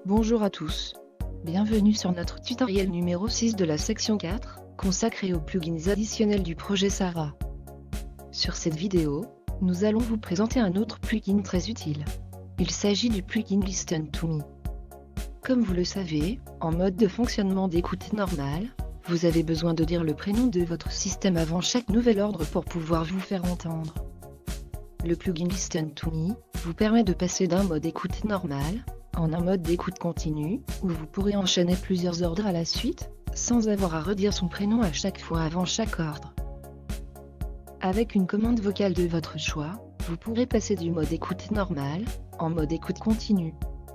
Bonjour à tous. Bienvenue sur notre tutoriel numéro 6 de la section 4, consacré aux plugins additionnels du projet Sarah. Sur cette vidéo, nous allons vous présenter un autre plugin très utile. Il s'agit du plugin Listen to Me. Comme vous le savez, en mode de fonctionnement d'écoute normale, vous avez besoin de dire le prénom de votre système avant chaque nouvel ordre pour pouvoir vous faire entendre. Le plugin Listen to Me vous permet de passer d'un mode écoute normal en un mode d'écoute continue, où vous pourrez enchaîner plusieurs ordres à la suite, sans avoir à redire son prénom à chaque fois avant chaque ordre. Avec une commande vocale de votre choix, vous pourrez passer du mode écoute normal en mode écoute continue,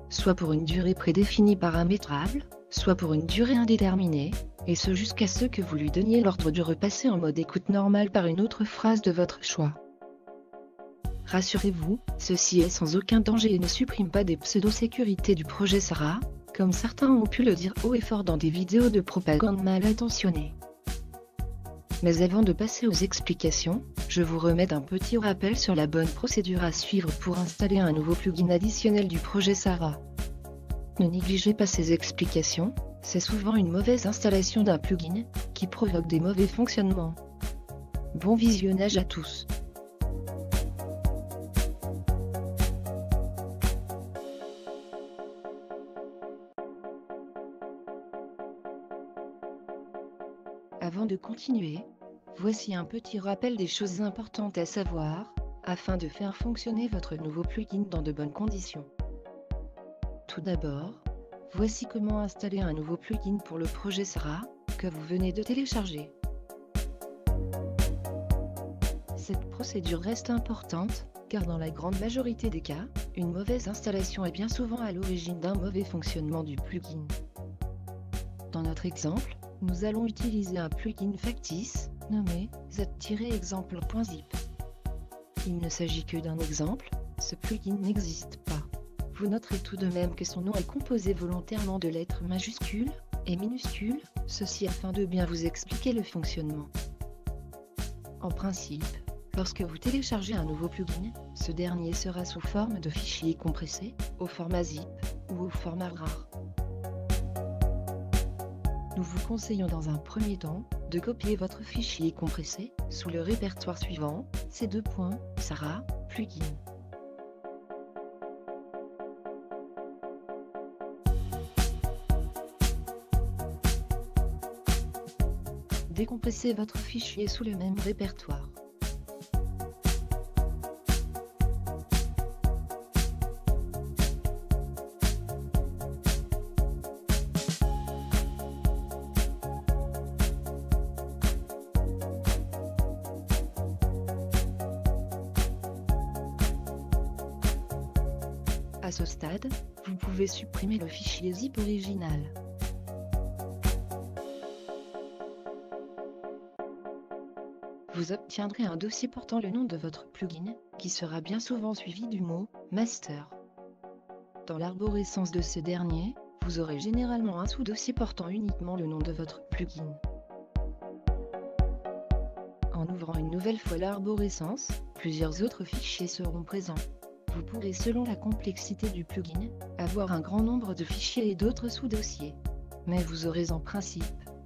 soit pour une durée prédéfinie paramétrable, soit pour une durée indéterminée, et ce jusqu'à ce que vous lui donniez l'ordre de repasser en mode écoute normal par une autre phrase de votre choix. Rassurez-vous, ceci est sans aucun danger et ne supprime pas des pseudo-sécurités du projet Sarah, comme certains ont pu le dire haut et fort dans des vidéos de propagande mal intentionnées. Mais avant de passer aux explications, je vous remets un petit rappel sur la bonne procédure à suivre pour installer un nouveau plugin additionnel du projet Sarah. Ne négligez pas ces explications, c'est souvent une mauvaise installation d'un plugin, qui provoque des mauvais fonctionnements. Bon visionnage à tous. Avant de continuer, voici un petit rappel des choses importantes à savoir, afin de faire fonctionner votre nouveau plugin dans de bonnes conditions. Tout d'abord, voici comment installer un nouveau plugin pour le projet Sarah, que vous venez de télécharger. Cette procédure reste importante, car dans la grande majorité des cas, une mauvaise installation est bien souvent à l'origine d'un mauvais fonctionnement du plugin. Dans notre exemple, nous allons utiliser un plugin factice, nommé z-exemple.zip. Il ne s'agit que d'un exemple, ce plugin n'existe pas. Vous noterez tout de même que son nom est composé volontairement de lettres majuscules et minuscules, ceci afin de bien vous expliquer le fonctionnement. En principe, lorsque vous téléchargez un nouveau plugin, ce dernier sera sous forme de fichier compressé, au format zip, ou au format RAR. Nous vous conseillons dans un premier temps, de copier votre fichier compressé, sous le répertoire suivant, Sarah, plugin. Décompressez votre fichier sous le même répertoire. À ce stade, vous pouvez supprimer le fichier zip original. Vous obtiendrez un dossier portant le nom de votre plugin, qui sera bien souvent suivi du mot « master ». Dans l'arborescence de ce dernier, vous aurez généralement un sous-dossier portant uniquement le nom de votre plugin. En ouvrant une nouvelle fois l'arborescence, plusieurs autres fichiers seront présents. Vous pourrez, selon la complexité du plugin, avoir un grand nombre de fichiers et d'autres sous-dossiers. Mais vous aurez en principe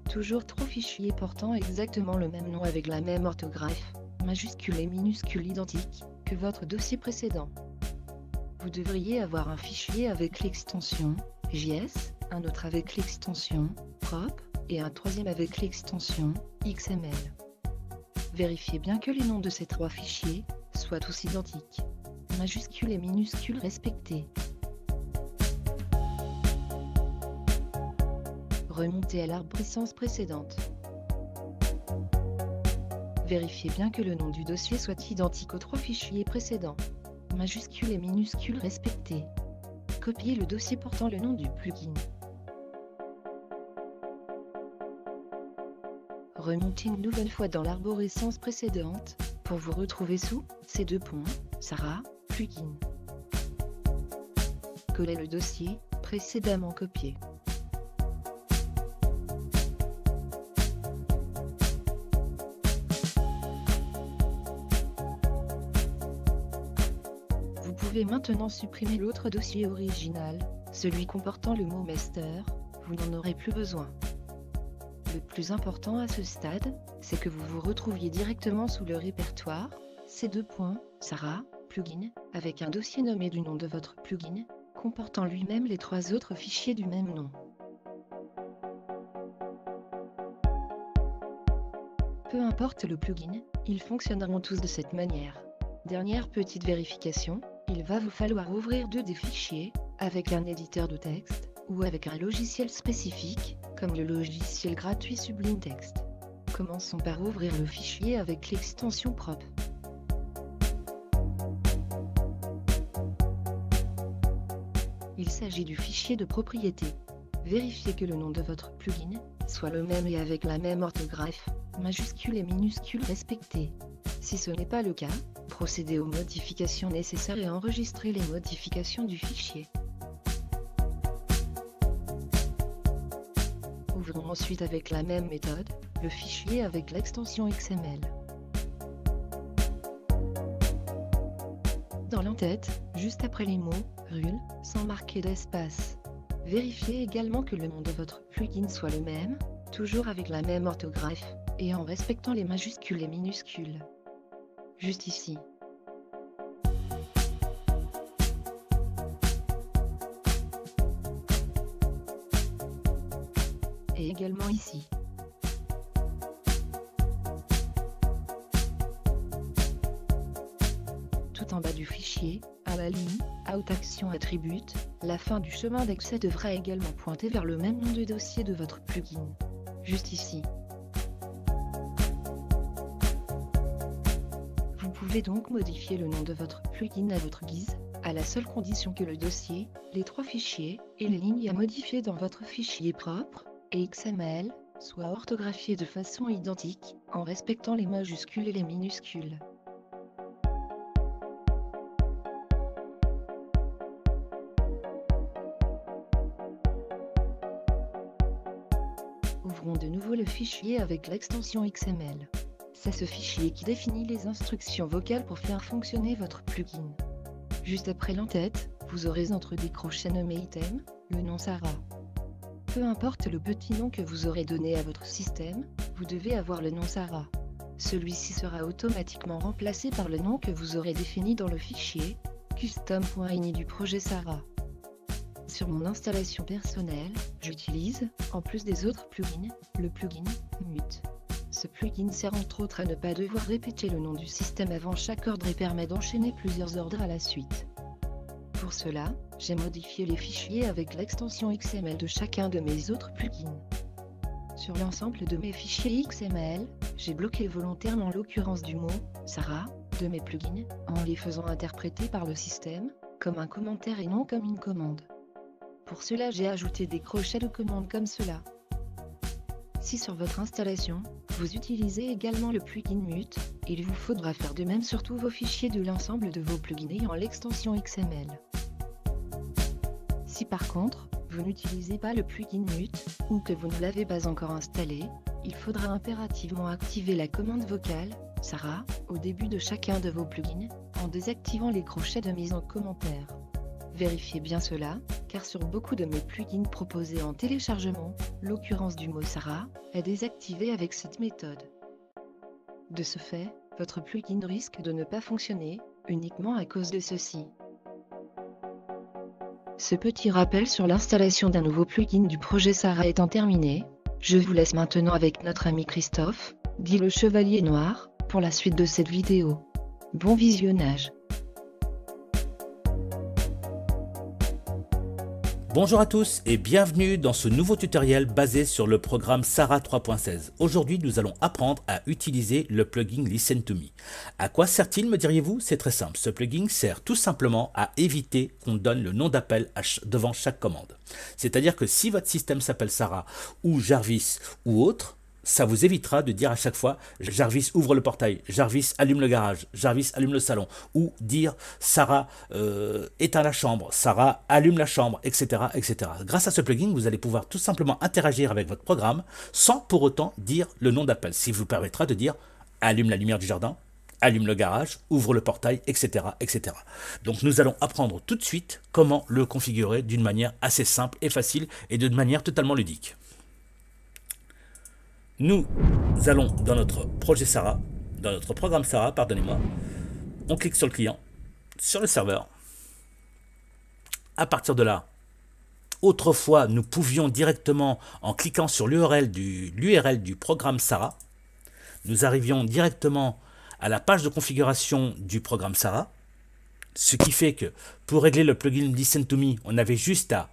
toujours 3 fichiers portant exactement le même nom avec la même orthographe, majuscule et minuscule identiques, que votre dossier précédent. Vous devriez avoir un fichier avec l'extension JS, un autre avec l'extension prop, et un troisième avec l'extension XML. Vérifiez bien que les noms de ces 3 fichiers soient tous identiques, majuscules et minuscules respectés. Remontez à l'arborescence précédente. Vérifiez bien que le nom du dossier soit identique aux 3 fichiers précédents, majuscules et minuscules respectés. Copiez le dossier portant le nom du plugin. Remontez une nouvelle fois dans l'arborescence précédente, pour vous retrouver sous Sarah, plugin. Collez le dossier précédemment copié. pouvez maintenant supprimer l'autre dossier original, celui comportant le mot master, vous n'en aurez plus besoin. Le plus important à ce stade, c'est que vous vous retrouviez directement sous le répertoire, C2.Sarah, plugin, avec un dossier nommé du nom de votre plugin, comportant lui-même les 3 autres fichiers du même nom. Peu importe le plugin, ils fonctionneront tous de cette manière. Dernière petite vérification, il va vous falloir ouvrir 2 des fichiers, avec un éditeur de texte, ou avec un logiciel spécifique, comme le logiciel gratuit Sublime Text. Commençons par ouvrir le fichier avec l'extension propre. Il s'agit du fichier de propriété. Vérifiez que le nom de votre plugin soit le même et avec la même orthographe, majuscules et minuscules respectées. Si ce n'est pas le cas, procédez aux modifications nécessaires et enregistrez les modifications du fichier. Ouvrons ensuite avec la même méthode, le fichier avec l'extension XML. Dans l'entête, juste après les mots « rule », sans marquer d'espace. Vérifiez également que le nom de votre plugin soit le même, toujours avec la même orthographe, et en respectant les majuscules et minuscules. Juste ici. Et également ici. Tout en bas du fichier, à la ligne Out Action Attribute, la fin du chemin d'accès devra également pointer vers le même nom de dossier de votre plugin. Juste ici. Vous pouvez donc modifier le nom de votre plugin à votre guise, à la seule condition que le dossier, les 3 fichiers, et les lignes à modifier dans votre fichier propre, et XML, soient orthographiés de façon identique, en respectant les majuscules et les minuscules. Ouvrons de nouveau le fichier avec l'extension XML. C'est ce fichier qui définit les instructions vocales pour faire fonctionner votre plugin. Juste après l'entête, vous aurez entre des crochets nommés item, le nom Sarah. Peu importe le petit nom que vous aurez donné à votre système, vous devez avoir le nom Sarah. Celui-ci sera automatiquement remplacé par le nom que vous aurez défini dans le fichier custom.ini du projet Sarah. Sur mon installation personnelle, j'utilise, en plus des autres plugins, le plugin Mute. Ce plugin sert entre autres à ne pas devoir répéter le nom du système avant chaque ordre et permet d'enchaîner plusieurs ordres à la suite. Pour cela, j'ai modifié les fichiers avec l'extension XML de chacun de mes autres plugins. Sur l'ensemble de mes fichiers XML, j'ai bloqué volontairement l'occurrence du mot « Sarah » de mes plugins, en les faisant interpréter par le système, comme un commentaire et non comme une commande. Pour cela j'ai ajouté des crochets de commande comme cela. Si sur votre installation, vous utilisez également le plugin Mute, il vous faudra faire de même sur tous vos fichiers de l'ensemble de vos plugins ayant l'extension XML. Si par contre, vous n'utilisez pas le plugin Mute, ou que vous ne l'avez pas encore installé, il faudra impérativement activer la commande vocale « Sarah » au début de chacun de vos plugins, en désactivant les crochets de mise en commentaire. Vérifiez bien cela, car sur beaucoup de mes plugins proposés en téléchargement, l'occurrence du mot Sarah est désactivée avec cette méthode. De ce fait, votre plugin risque de ne pas fonctionner, uniquement à cause de ceci. Ce petit rappel sur l'installation d'un nouveau plugin du projet Sarah étant terminé, je vous laisse maintenant avec notre ami Christophe, dit le Chevalier Noir, pour la suite de cette vidéo. Bon visionnage. Bonjour à tous et bienvenue dans ce nouveau tutoriel basé sur le programme Sarah 3.16. Aujourd'hui, nous allons apprendre à utiliser le plugin Listen to Me. À quoi sert-il, me diriez-vous? C'est très simple. Ce plugin sert tout simplement à éviter qu'on donne le nom d'appel devant chaque commande. C'est-à-dire que si votre système s'appelle Sarah ou Jarvis ou autre, ça vous évitera de dire à chaque fois Jarvis ouvre le portail, Jarvis allume le garage, Jarvis allume le salon, ou dire Sarah éteint la chambre, Sarah allume la chambre, etc., etc. Grâce à ce plugin, vous allez pouvoir tout simplement interagir avec votre programme sans pour autant dire le nom d'appel, ce qui vous permettra de dire allume la lumière du jardin, allume le garage, ouvre le portail, etc., etc. Donc nous allons apprendre tout de suite comment le configurer d'une manière assez simple et facile et d'une manière totalement ludique. Nous allons dans notre projet Sarah, dans notre programme Sarah, pardonnez-moi, on clique sur le client, sur le serveur. À partir de là, autrefois, nous pouvions directement, en cliquant sur l'URL du programme Sarah, nous arrivions directement à la page de configuration du programme Sarah, ce qui fait que pour régler le plugin Listen to Me, on avait juste à...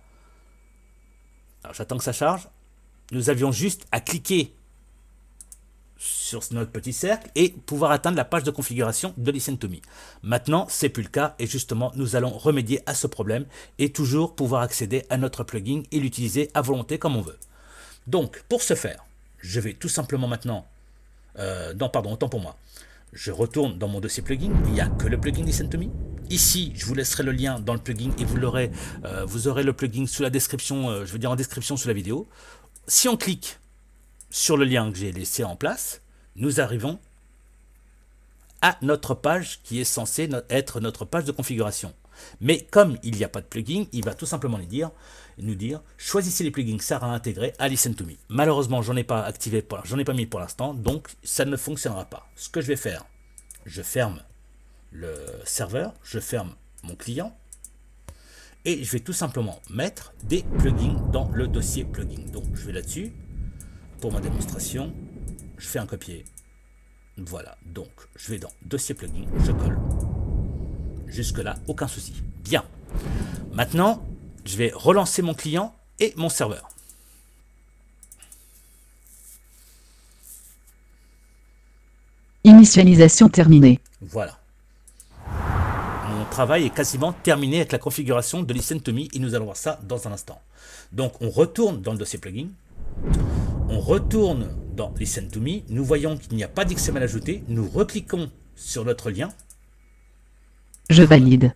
Alors j'attends que ça charge. Nous avions juste à cliquer sur notre petit cercle et pouvoir atteindre la page de configuration de Listen to Me. Maintenant, c'est plus le cas et justement, nous allons remédier à ce problème et toujours pouvoir accéder à notre plugin et l'utiliser à volonté comme on veut. Donc, pour ce faire, je vais tout simplement maintenant... autant pour moi. Je retourne dans mon dossier plugin, il n'y a que le plugin Listen to Me. Ici, je vous laisserai le lien dans le plugin et vous aurez le plugin sous la description, je veux dire en description sous la vidéo. Si on clique sur le lien que j'ai laissé en place, nous arrivons à notre page qui est censée être notre page de configuration. Mais comme il n'y a pas de plugin, il va tout simplement nous dire choisissez les plugins Sarah intégrés à Listen to Me. Malheureusement, j'en ai pas activé, j'en ai pas mis pour l'instant, donc ça ne fonctionnera pas. Ce que je vais faire, je ferme le serveur, je ferme mon client et je vais tout simplement mettre des plugins dans le dossier plugin. Donc je vais là-dessus pour ma démonstration, je fais un copier. Voilà, donc je vais dans dossier plugin, je colle. Jusque-là, aucun souci. Bien. Maintenant, je vais relancer mon client et mon serveur. Initialisation terminée. Voilà. Mon travail est quasiment terminé avec la configuration de Listen to Me et nous allons voir ça dans un instant. Donc, on retourne dans le dossier plugin. On retourne dans Listen to Me. Nous voyons qu'il n'y a pas d'XML ajouté. Nous recliquons sur notre lien. Je valide.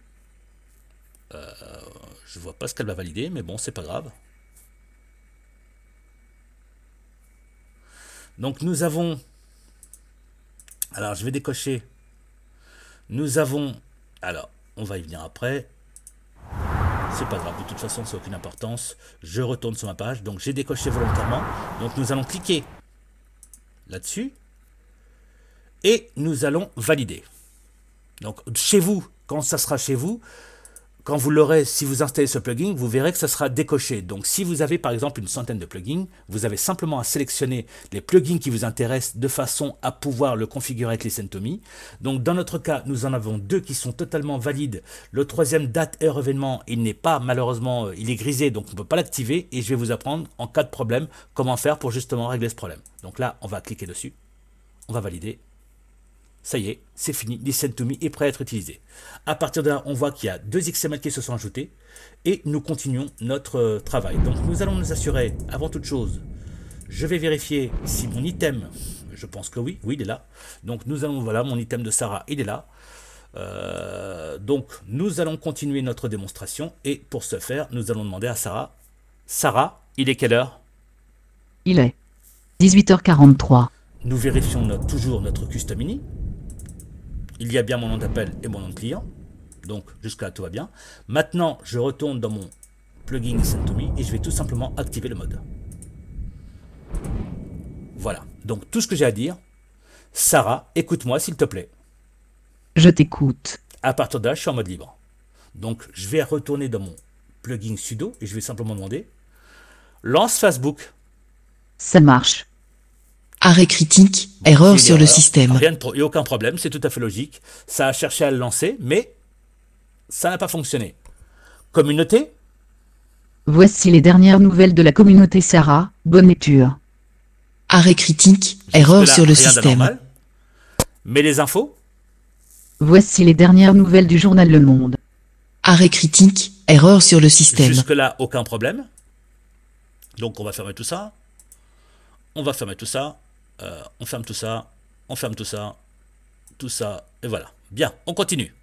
Je vois pas ce qu'elle va valider, mais bon, c'est pas grave. Donc nous avons... Alors, je vais décocher. Nous avons... Alors, on va y venir après. C'est pas grave, de toute façon, c'est aucune importance. Je retourne sur ma page. Donc, j'ai décoché volontairement. Donc, nous allons cliquer là-dessus. Et nous allons valider. Donc, chez vous, quand ça sera chez vous, quand vous l'aurez, si vous installez ce plugin, vous verrez que ça sera décoché. Donc, si vous avez par exemple une centaine de plugins, vous avez simplement à sélectionner les plugins qui vous intéressent de façon à pouvoir le configurer avec Listen to Me. Donc, dans notre cas, nous en avons deux qui sont totalement valides. Le troisième, date, heure, événement, il n'est pas, malheureusement, il est grisé, donc on ne peut pas l'activer. Et je vais vous apprendre, en cas de problème, comment faire pour justement régler ce problème. Donc là, on va cliquer dessus. On va valider. Ça y est, c'est fini, Listen to Me est prêt à être utilisé. À partir de là, on voit qu'il y a deux XML qui se sont ajoutés et nous continuons notre travail. Donc nous allons nous assurer, avant toute chose, je vais vérifier si mon item, je pense que oui, il est là. Donc nous allons, voilà, mon item de Sarah, il est là. Donc nous allons continuer notre démonstration et pour ce faire, nous allons demander à Sarah, Sarah, il est quelle heure? Il est 18h43. Nous vérifions toujours notre custom ini. Il y a bien mon nom d'appel et mon nom de client. Donc, jusqu'à là, tout va bien. Maintenant, je retourne dans mon plugin Listen to Me et je vais tout simplement activer le mode. Voilà. Donc, tout ce que j'ai à dire, Sarah, écoute-moi s'il te plaît. Je t'écoute. À partir de là, je suis en mode libre. Donc, je vais retourner dans mon plugin sudo et je vais simplement demander lance Facebook. Ça marche. Arrêt critique, erreur sur le système. Il n'y a aucun problème, c'est tout à fait logique. Ça a cherché à le lancer, mais ça n'a pas fonctionné. Communauté. Voici les dernières nouvelles de la communauté Sarah. Bonne lecture. Arrêt critique, erreur sur le système. Mais les infos. Voici les dernières nouvelles du journal Le Monde. Arrêt critique, erreur sur le système. Jusque-là, aucun problème. Donc on va fermer tout ça. On va fermer tout ça. On ferme tout ça. On ferme tout ça. Tout ça. Et voilà. Bien, on continue.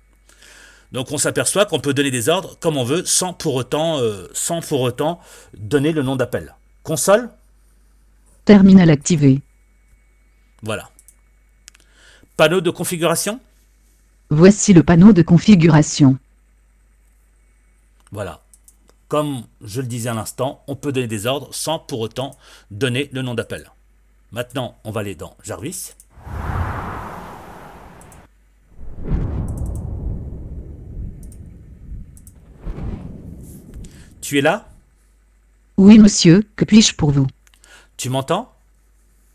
Donc on s'aperçoit qu'on peut donner des ordres comme on veut sans pour autant donner le nom d'appel. Console. Terminal activé. Voilà. Panneau de configuration? Voici le panneau de configuration. Voilà. Comme je le disais à l'instant, on peut donner des ordres sans pour autant donner le nom d'appel. Maintenant, on va aller dans Jarvis. Tu es là? Oui, monsieur, que puis-je pour vous? Tu m'entends?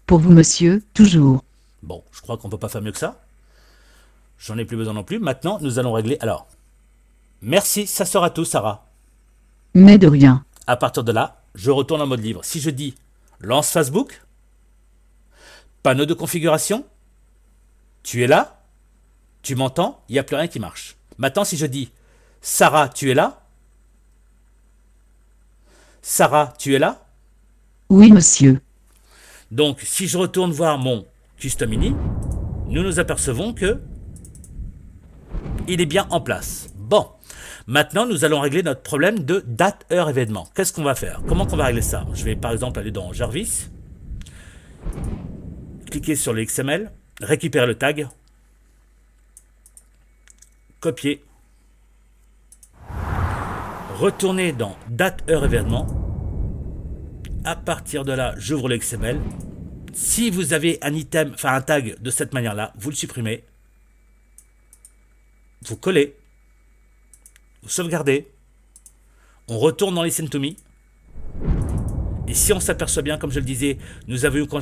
Pour vous, monsieur, toujours. Bon, je crois qu'on ne peut pas faire mieux que ça. J'en ai plus besoin non plus. Maintenant, nous allons régler. Alors, merci, ça sera tout, Sarah. Mais de rien. À partir de là, je retourne en mode livre. Si je dis lance Facebook, panneau de configuration, tu es là, tu m'entends, il n'y a plus rien qui marche. Maintenant, si je dis Sarah, tu es là, Sarah, tu es là. Oui, monsieur. Donc, si je retourne voir mon Custom Mini, nous nous apercevons que il est bien en place. Bon, maintenant, nous allons régler notre problème de date, heure, événement. Qu'est-ce qu'on va faire? Comment on va régler ça? Je vais par exemple aller dans Jarvis, cliquer sur le XML, récupérer le tag, copier, retourner dans date, heure, événement. À partir de là, j'ouvre le XML. Si vous avez un item, enfin un tag de cette manière-là, vous le supprimez, vous collez, vous sauvegardez, on retourne dans Listen to Me. Et si on s'aperçoit bien, comme je le disais, nous avons eu, quand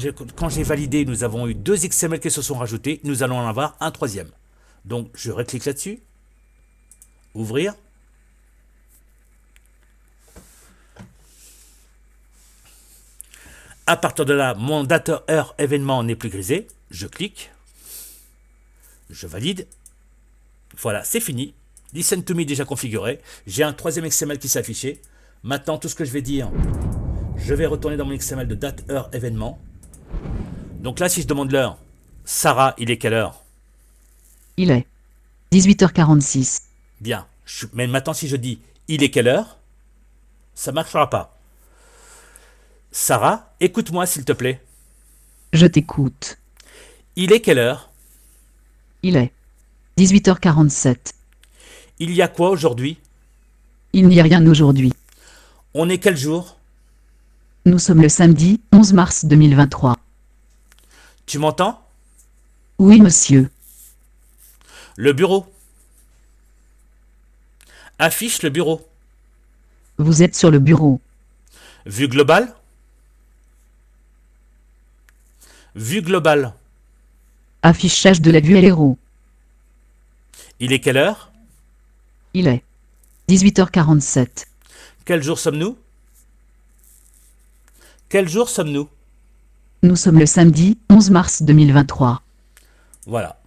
j'ai validé, nous avons eu 2 XML qui se sont rajoutés, nous allons en avoir un 3e. Donc je reclique là-dessus, ouvrir. À partir de là, mon date, heure, événement n'est plus grisé. Je clique. Je valide. Voilà, c'est fini. Listen to me déjà configuré. J'ai un 3e XML qui s'est affiché. Maintenant, tout ce que je vais dire, je vais retourner dans mon XML de date, heure, événement. Donc là, si je demande l'heure, Sarah, il est quelle heure? Il est 18h46. Bien. Mais maintenant, si je dis il est quelle heure, ça ne marchera pas. Sarah, écoute-moi s'il te plaît. Je t'écoute. Il est quelle heure? Il est 18h47. Il y a quoi aujourd'hui? Il n'y a rien aujourd'hui. On est quel jour? Nous sommes le samedi 11 mars 2023. Tu m'entends? Oui, monsieur. Le bureau. Affiche le bureau. Vous êtes sur le bureau. Vue globale. Vue globale. Affichage de la vue LRO. Il est quelle heure? Il est 18h47. Quel jour sommes-nous? Quel jour sommes-nous? Nous sommes le samedi 11 mars 2023. Voilà.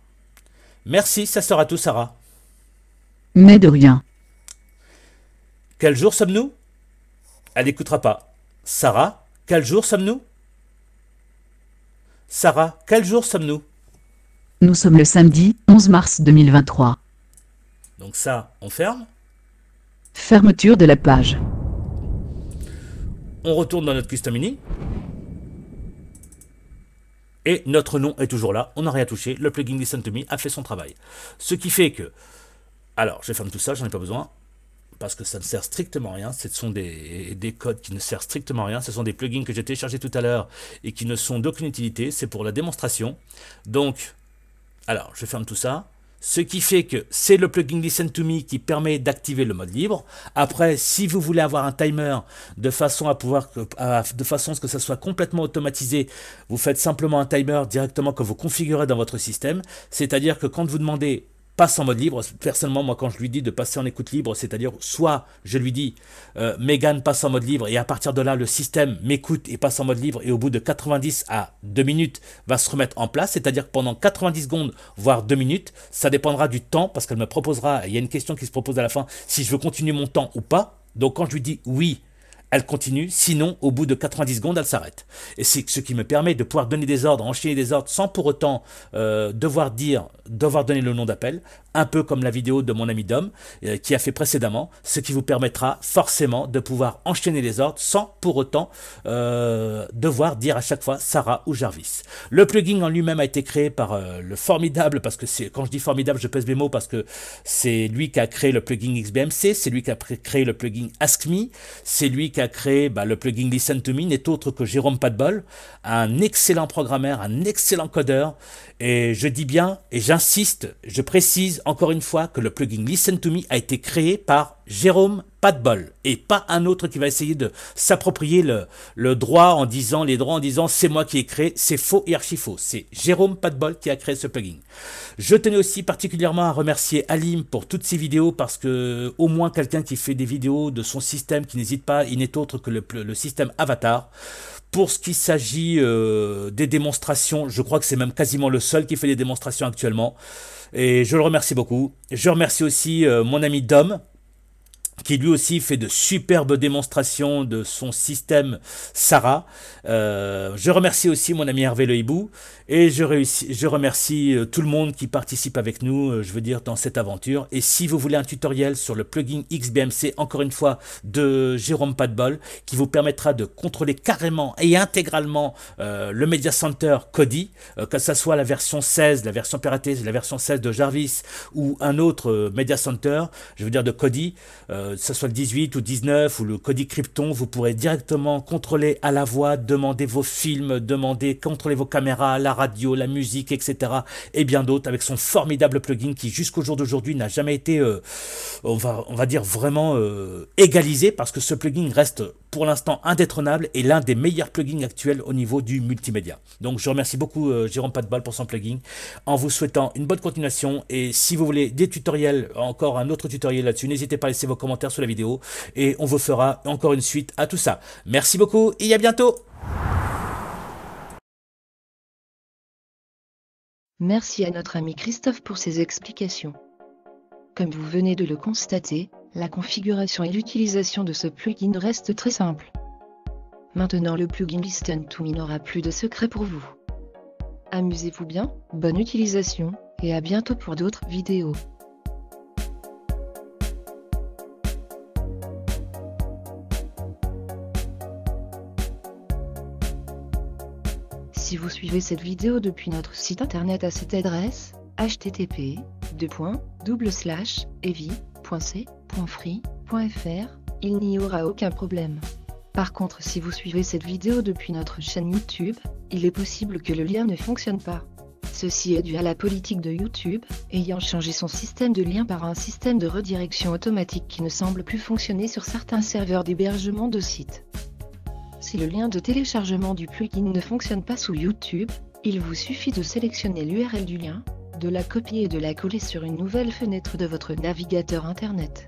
Merci, ça sera tout, Sarah. Mais de rien. Quel jour sommes-nous? Elle n'écoutera pas. Sarah, quel jour sommes-nous? Sarah, quel jour sommes-nous? Nous sommes le samedi 11 mars 2023. Donc ça, on ferme. Fermeture de la page. On retourne dans notre Custom Mini. Et notre nom est toujours là. On n'a rien touché. Le plugin Listen to Me a fait son travail. Ce qui fait que... Alors, je ferme tout ça, j'en ai pas besoin. Parce que ça ne sert strictement à rien. Ce sont des codes qui ne servent strictement à rien. Ce sont des plugins que j'ai téléchargés tout à l'heure et qui ne sont d'aucune utilité. C'est pour la démonstration. Donc, alors, je ferme tout ça. Ce qui fait que c'est le plugin Listen to Me qui permet d'activer le mode libre. Après, si vous voulez avoir un timer de façon à ce que ça soit complètement automatisé, vous faites simplement un timer directement que vous configurez dans votre système. C'est-à-dire que quand vous demandez passe en mode libre, personnellement, moi, quand je lui dis de passer en écoute libre, c'est-à-dire soit je lui dis Megan passe en mode libre et à partir de là, le système m'écoute et passe en mode libre et au bout de 90 à 2 minutes va se remettre en place, c'est-à-dire que pendant 90 secondes, voire 2 minutes, ça dépendra du temps parce qu'elle me proposera, il y a une question qui se propose à la fin, si je veux continuer mon temps ou pas. Donc quand je lui dis oui, elle continue, sinon au bout de 90 secondes, elle s'arrête. Et c'est ce qui me permet de pouvoir donner des ordres, enchaîner des ordres sans pour autant devoir donner le nom d'appel. un peu comme la vidéo de mon ami Dom qui a fait précédemment, ce qui vous permettra forcément de pouvoir enchaîner les ordres sans pour autant devoir dire à chaque fois Sarah ou Jarvis. Le plugin en lui-même a été créé par le formidable, parce que quand je dis formidable, je pèse mes mots parce que c'est lui qui a créé le plugin XBMC, c'est lui qui a créé le plugin Ask Me, c'est lui qui a créé le plugin Listen to Me, n'est autre que Jérôme Padbol, un excellent programmeur, un excellent codeur. Et je dis bien, et j'insiste, je précise encore une fois que le plugin Listen to Me a été créé par Jérôme Padbol et pas un autre qui va essayer de s'approprier le droit en disant c'est moi qui ai créé. C'est faux et archi faux. C'est Jérôme Padbol qui a créé ce plugin. Je tenais aussi particulièrement à remercier Alim pour toutes ces vidéos, parce que au moins quelqu'un qui fait des vidéos de son système, qui n'hésite pas, il n'est autre que le système Avatar. Pour ce qui s'agit des démonstrations, je crois que c'est même quasiment le seul qui fait des démonstrations actuellement. Et je le remercie beaucoup. Je remercie aussi mon ami Dom, qui lui aussi fait de superbes démonstrations de son système Sarah. Je remercie aussi mon ami Hervé Le Hibou, et je remercie tout le monde qui participe avec nous, je veux dire, dans cette aventure. Et si vous voulez un tutoriel sur le plugin XBMC, encore une fois, de Jérôme Padbol, qui vous permettra de contrôler carrément et intégralement le Media Center Kodi, que ce soit la version 16, la version piratée, la version 16 de Jarvis, ou un autre Media Center, je veux dire de Kodi, que ce soit le 18 ou 19 ou le Kodi Krypton, vous pourrez directement contrôler à la voix, demander vos films, contrôler vos caméras, la radio, la musique, etc. et bien d'autres, avec son formidable plugin qui jusqu'au jour d'aujourd'hui n'a jamais été, on va dire vraiment égalisé, parce que ce plugin reste pour l'instant indétrônable et l'un des meilleurs plugins actuels au niveau du multimédia. Donc je remercie beaucoup Jérôme Padbol pour son plugin, en vous souhaitant une bonne continuation. Et si vous voulez des tutoriels, encore un autre tutoriel là-dessus, n'hésitez pas à laisser vos commentaires sous la vidéo et on vous fera encore une suite à tout ça. Merci beaucoup et à bientôt. Merci à notre ami Christophe pour ses explications. Comme vous venez de le constater, la configuration et l'utilisation de ce plugin restent très simples. Maintenant le plugin Listen to Me n'aura plus de secret pour vous. Amusez-vous bien, bonne utilisation, et à bientôt pour d'autres vidéos. Si vous suivez cette vidéo depuis notre site internet à cette adresse, http://evi.c.free.fr, il n'y aura aucun problème. Par contre, si vous suivez cette vidéo depuis notre chaîne YouTube, il est possible que le lien ne fonctionne pas. Ceci est dû à la politique de YouTube, ayant changé son système de lien par un système de redirection automatique qui ne semble plus fonctionner sur certains serveurs d'hébergement de sites. Si le lien de téléchargement du plugin ne fonctionne pas sous YouTube, il vous suffit de sélectionner l'URL du lien, de la copier et de la coller sur une nouvelle fenêtre de votre navigateur internet.